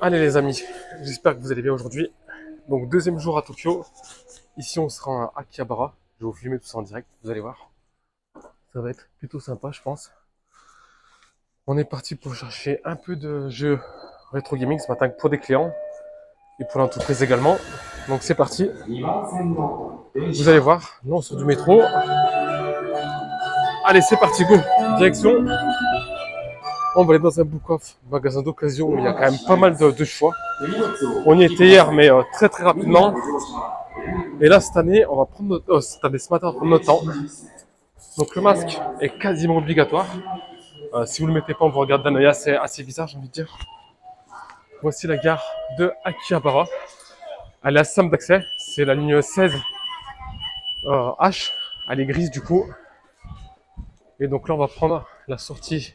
Allez les amis, j'espère que vous allez bien aujourd'hui. Donc deuxième jour à Tokyo. Ici on sera à Akihabara. Je vais vous filmer tout ça en direct, vous allez voir. Ça va être plutôt sympa je pense. On est parti pour chercher un peu de jeux rétro gaming ce matin pour des clients et pour l'entreprise également. Donc c'est parti. Vous allez voir, nous on sort du métro. Allez c'est parti, go. Direction. On va aller dans un book-off, magasin d'occasion où il y a quand même pas mal de choix. On y était hier mais très rapidement. Et là, cette année, on va prendre notre... ce matin, on va prendre notre temps. Donc le masque est quasiment obligatoire. Si vous ne le mettez pas, on vous regarde d'un œil assez bizarre, j'ai envie de dire. Voici la gare de Akihabara. Elle est assez simple d'accès. C'est la ligne 16 H. Elle est grise du coup. Et donc là, on va prendre la sortie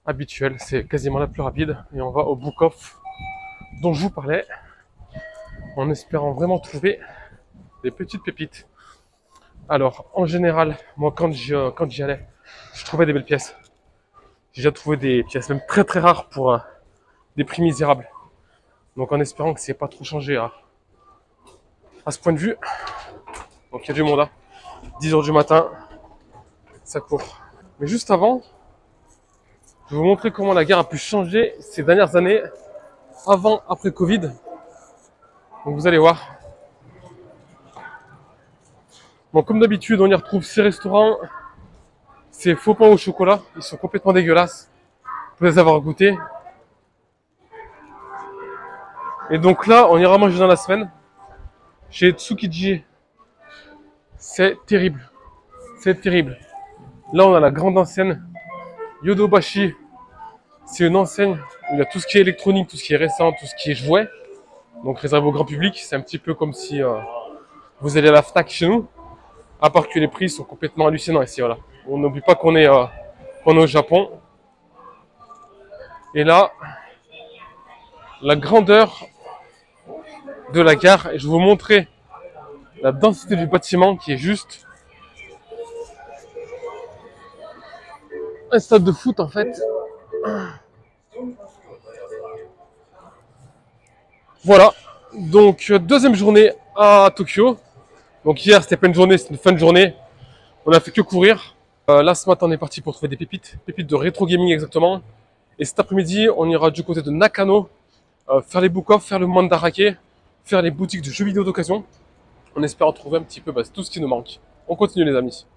habituelle. C'est quasiment la plus rapide. Et on va au book-off dont je vous parlais. En espérant vraiment trouver des petites pépites. Alors, en général, moi, quand j'y allais, je trouvais des belles pièces. J'ai déjà trouvé des pièces même très rares pour des prix misérables. Donc, en espérant que c'est pas trop changé à ce point de vue. Donc, il y a du monde, 10 h du matin, ça court. Mais juste avant, je vais vous montrer comment la gare a pu changer ces dernières années, avant, après Covid. Donc, vous allez voir. Bon, comme d'habitude, on y retrouve ces restaurants, ces faux pains au chocolat. Ils sont complètement dégueulasses. Vous les avoir goûtés. Et donc là, on ira manger dans la semaine chez Tsukiji. C'est terrible. C'est terrible. Là, on a la grande enseigne Yodobashi. C'est une enseigne où il y a tout ce qui est électronique, tout ce qui est récent, tout ce qui est jouet. Donc réservé au grand public. C'est un petit peu comme si vous allez à la FNAC chez nous. À part que les prix sont complètement hallucinants ici. Voilà. On n'oublie pas qu'on est au Japon. Et là, la grandeur de la gare. Et je vais vous montrer la densité du bâtiment qui est juste un stade de foot en fait. Voilà. Donc deuxième journée à Tokyo. Donc hier c'était pas une journée, c'était une fin de journée. On a fait que courir. Là ce matin on est parti pour trouver des pépites de rétro gaming exactement. Et cet après-midi on ira du côté de Nakano, faire les book-off, faire le mandarake, faire les boutiques de jeux vidéo d'occasion. On espère en trouver un petit peu tout ce qui nous manque. On continue les amis.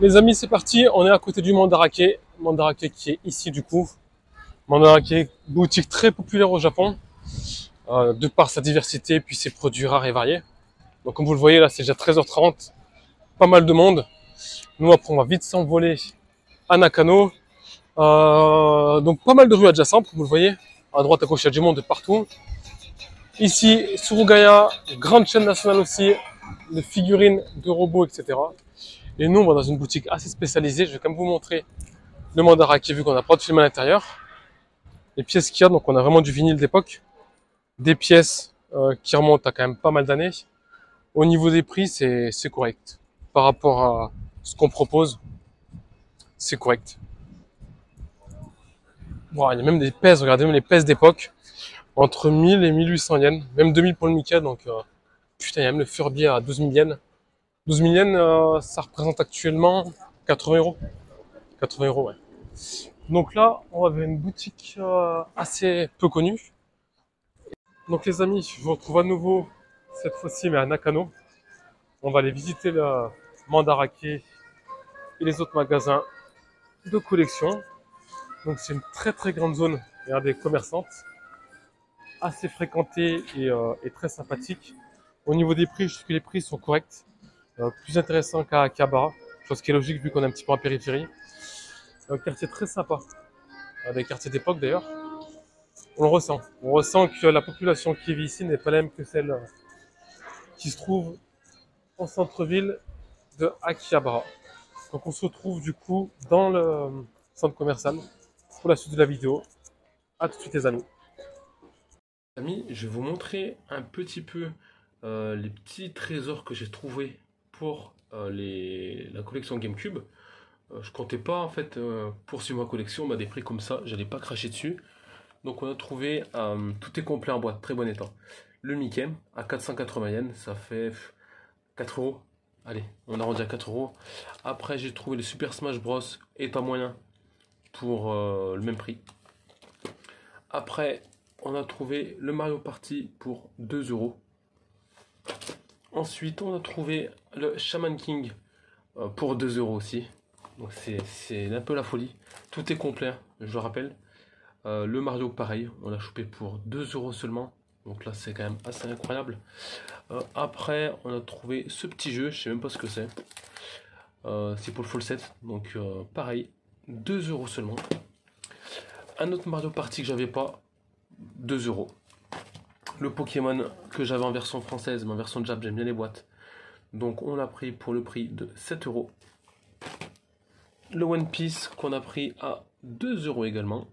Les amis c'est parti, on est à côté du mandarake. Mandarake qui est ici du coup. Mandarake, boutique très populaire au Japon, de par sa diversité puis ses produits rares et variés. Donc comme vous le voyez là c'est déjà 13h30, pas mal de monde. Nous après on va vite s'envoler à Nakano. Donc pas mal de rues adjacentes, comme vous le voyez. À droite à gauche il y a du monde de partout. Ici Surugaya, grande chaîne nationale aussi, de figurines, de robots, etc. Et nous on va dans une boutique assez spécialisée. Je vais quand même vous montrer le mandarake vu qu'on n'a pas de film à l'intérieur. Les pièces qu'il y a, donc on a vraiment du vinyle d'époque. Des pièces qui remontent à quand même pas mal d'années. Au niveau des prix, c'est correct. Par rapport à ce qu'on propose, c'est correct. Bon, il y a même des pèses, regardez, même les pèses d'époque, entre 1000 et 1800 yens, même 2000 pour le Mickey, donc putain, il y a même le Furby à 12 000 yens. 12 000 yens, ça représente actuellement 80 euros. 80 euros, ouais. Donc là, on va vers une boutique assez peu connue. Donc les amis, je vous retrouve à nouveau, cette fois-ci, mais à Nakano. On va aller visiter le mandarake et les autres magasins de collection. Donc c'est une très grande zone, regardez, commerçante, assez fréquentée et très sympathique. Au niveau des prix, je trouve que les prix sont corrects, plus intéressants qu'à Akihabara, chose qui est logique vu qu'on est un petit peu en périphérie. C'est un quartier très sympa, des quartiers d'époque d'ailleurs. On ressent que la population qui vit ici n'est pas la même que celle qui se trouve en centre-ville de Akihabara. Donc on se retrouve du coup dans le centre commercial pour la suite de la vidéo. A tout de suite les amis. Amis, je vais vous montrer un petit peu les petits trésors que j'ai trouvés pour la collection GameCube. Je comptais pas en fait poursuivre ma collection, des prix comme ça, j'allais pas cracher dessus. Donc on a trouvé, tout est complet en boîte, très bon état. Le Mickey à 480 yens, ça fait 4 euros. Allez, on arrondit à 4 euros. Après j'ai trouvé le Super Smash Bros état moyen pour le même prix. Après on a trouvé le Mario Party pour 2 euros. Ensuite on a trouvé le Shaman King pour 2 euros aussi. Donc c'est un peu la folie. Tout est complet, je le rappelle. Le Mario pareil, on l'a chopé pour 2 euros seulement. Donc là c'est quand même assez incroyable. Après on a trouvé ce petit jeu, je sais même pas ce que c'est. C'est pour le full set. Donc pareil, 2 euros seulement. Un autre Mario Party que j'avais pas, 2 euros. Le Pokémon que j'avais en version française, mais en version Jap, j'aime bien les boîtes. Donc on l'a pris pour le prix de 7 euros. Le One Piece qu'on a pris à 2 euros également.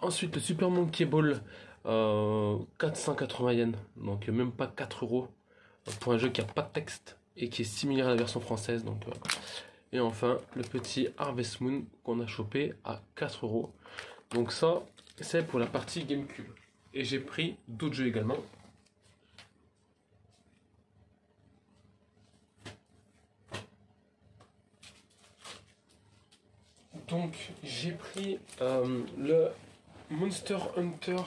Ensuite le Super Monkey Ball 480 yens, donc même pas 4 euros pour un jeu qui a pas de texte et qui est similaire à la version française. Donc, et enfin le petit Harvest Moon qu'on a chopé à 4 euros. Donc ça c'est pour la partie GameCube. Et j'ai pris d'autres jeux également. Donc j'ai pris le Monster Hunter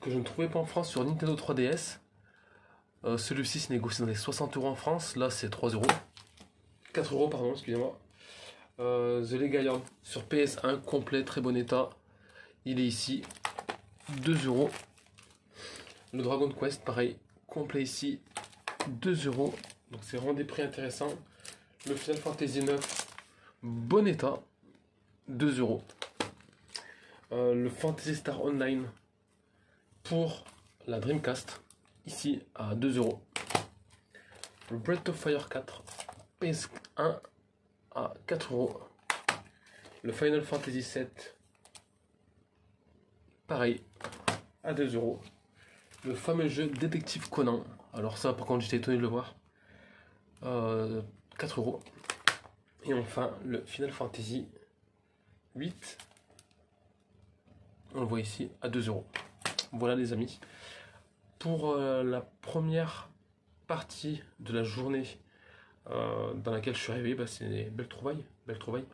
que je ne trouvais pas en France sur Nintendo 3DS. Celui-ci se négocie dans les 60 euros en France. Là c'est 3 euros. 4 euros pardon, excusez-moi. The Legaia sur PS1 complet, très bon état. Il est ici 2 euros. Le Dragon Quest pareil, complet ici 2 euros. Donc c'est vraiment des prix intéressants. Le Final Fantasy 9 bon état 2 euros. Le Fantasy Star Online pour la Dreamcast ici à 2 euros. Le Breath of Fire 4 PS1 à 4 euros. Le Final Fantasy 7 pareil à 2 euros. Le fameux jeu Détective Conan, alors ça par contre j'étais étonné de le voir, 4 euros. Et enfin le Final Fantasy 8, on le voit ici à 2 euros. Voilà les amis, pour la première partie de la journée dans laquelle je suis arrivé, c'est belle trouvaille, belle trouvaille.